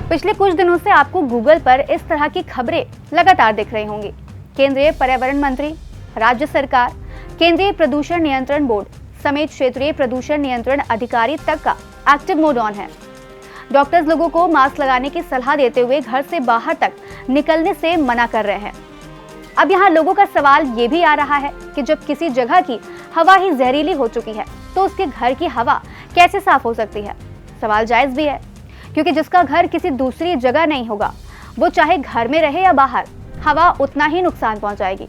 पिछले कुछ दिनों से आपको गूगल पर इस तरह की खबरें लगातार दिख रही होंगी। केंद्रीय पर्यावरण मंत्री, राज्य सरकार, केंद्रीय प्रदूषण नियंत्रण बोर्ड समेत क्षेत्रीय प्रदूषण नियंत्रण अधिकारी तक का एक्टिव मोड ऑन है। डॉक्टर्स लोगों को मास्क लगाने की सलाह देते हुए घर से बाहर तक निकलने से मना कर रहे हैं। अब यहाँ लोगों का सवाल ये भी आ रहा है कि जब किसी जगह की हवा ही जहरीली हो चुकी है तो उसके घर की हवा कैसे साफ हो सकती है। सवाल जायज भी है, क्योंकि जिसका घर किसी दूसरी जगह नहीं होगा वो चाहे घर में रहे या बाहर, हवा उतना ही नुकसान पहुंचाएगी।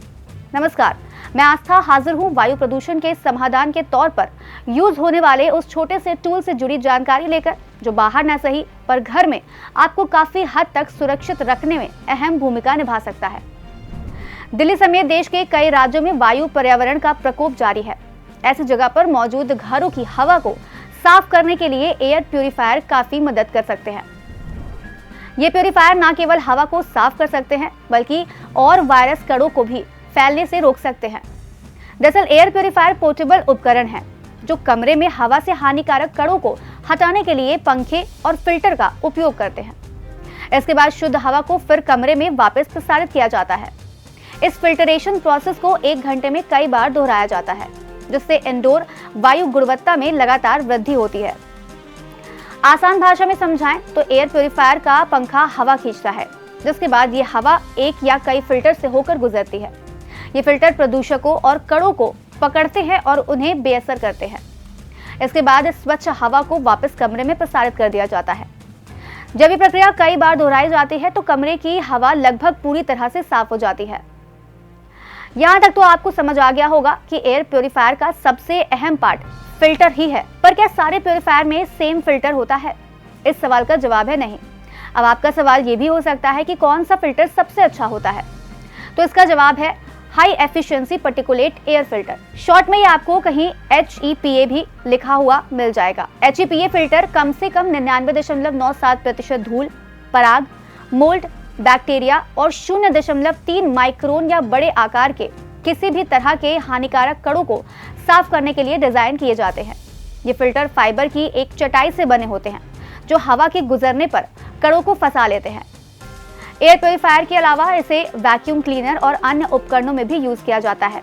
नमस्कार, मैं आस्था हाजिर हूं वायु प्रदूषण के समाधान के तौर पर यूज होने वाले उस छोटे से टूल से जुड़ी जानकारी लेकर, जो बाहर ना सही पर घर में आपको काफी हद तक सुरक्षित रखने में अहम भूमिका निभा सकता है। दिल्ली समेत देश के कई राज्यों में वायु पर्यावरण का प्रकोप जारी है। ऐसी जगह पर मौजूद घरों की हवा को साफ करने के लिए एयर प्यूरिफायर काफी मदद कर सकते हैं। ये प्यूरिफायर न केवल हवा को साफ कर सकते हैं बल्कि और वायरस कणों को भी फैलने से रोक सकते हैं। दरअसल एयर प्यूरिफायर पोर्टेबल उपकरण है जो कमरे में हवा से हानिकारक कणों को हटाने के लिए पंखे और फिल्टर का उपयोग करते हैं। इसके बाद शुद्ध हवा को फिर कमरे में वापस प्रसारित किया जाता है। इस फिल्टरेशन प्रोसेस को 1 घंटे में कई बार दोहराया जाता है, जिससे इंडोर वायु गुणवत्ता में लगातार वृद्धि होती है। आसान भाषा में समझाएं तो एयर प्यूरिफायर का पंखा हवा खींचता है, जिसके बाद ये हवा एक या कई फिल्टर से होकर गुजरती है। ये फिल्टर प्रदूषकों और कणों को पकड़ते हैं और उन्हें बेअसर करते हैं। इसके बाद स्वच्छ हवा को वापस कमरे में प्रसारित कर दिया जाता है। जब ये प्रक्रिया कई बार दोहराई जाती है तो कमरे की हवा लगभग पूरी तरह से साफ हो जाती है। यहाँ तक तो आपको समझ आ गया होगा कि एयर प्यूरिफायर का सबसे अहम पार्ट फिल्टर ही है। पर क्या सारे प्यूरिफायर में सेम फिल्टर होता है? इस सवाल का जवाब है नहीं। अब आपका सवाल ये भी हो सकता है कि कौन सा फिल्टर सबसे अच्छा होता है, तो इसका जवाब है high efficiency particulate air filter. Short में ये आपको कहीं HEPA भी लिखा हुआ मिल जाएगा। HEPA फिल्टर कम से कम 99.97% धूल, पराग, मोल्ड, बैक्टीरिया और 0.3 माइक्रोन या बड़े आकार के किसी भी तरह के हानिकारक कणों को साफ करने के लिए डिजाइन किए जाते हैं। ये फिल्टर फाइबर की एक चटाई से बने होते हैं जो हवा के गुजरने पर कणों को फंसा लेते हैं। एयर प्यूरिफायर के अलावा इसे वैक्यूम क्लीनर और अन्य उपकरणों में भी यूज किया जाता है।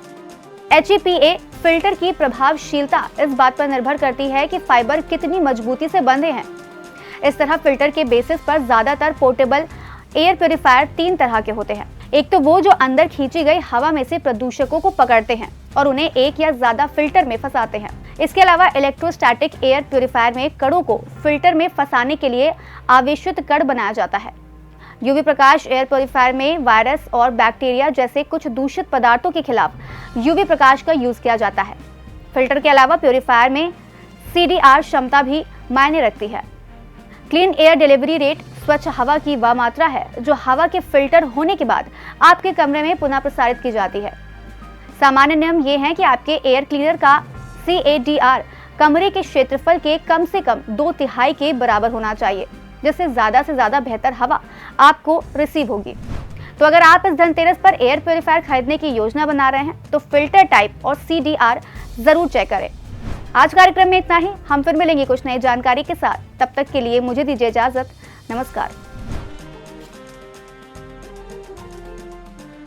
HEPA फिल्टर की प्रभावशीलता इस बात पर निर्भर करती है कि फाइबर कितनी मजबूती से बंधे हैं। इस तरह फिल्टर के बेसिस पर ज्यादातर पोर्टेबल एयर प्यूरिफायर 3 तरह के होते हैं। एक तो वो जो अंदर खींची गई हवा में से प्रदूषकों को पकड़ते हैं और उन्हें एक या ज्यादा फिल्टर में फंसाते हैं। इसके अलावा इलेक्ट्रोस्टैटिक एयर प्यूरिफायर में कणों को फिल्टर में फंसाने के लिए आवेशित कण बनाया जाता है। यूवी प्रकाश एयर प्यूरिफायर में वायरस और बैक्टीरिया जैसे कुछ दूषित पदार्थों के खिलाफ यूवी प्रकाश का यूज किया जाता है। फिल्टर के अलावा प्यूरिफायर में CDR क्षमता भी मायने रखती है। क्लीन एयर डिलीवरी रेट स्वच्छ हवा की वह मात्रा है जो हवा के फिल्टर होने के बाद आपके कमरे में पुनः प्रसारित की जाती है। सामान्य नियम ये है कि आपके एयर क्लीनर का CADR कमरे के क्षेत्रफल के कम से कम 2/3 के बराबर होना चाहिए, जिससे ज्यादा से ज्यादा बेहतर हवा आपको रिसीव होगी। तो अगर आप इस धनतेरस पर एयर प्यूरिफायर खरीदने की योजना बना रहे हैं तो फिल्टर टाइप और CDR जरूर चेक करें। आज कार्यक्रम में इतना ही। हम फिर मिलेंगे कुछ नई जानकारी के साथ। तब तक के लिए मुझे दीजिए इजाजत। नमस्कार।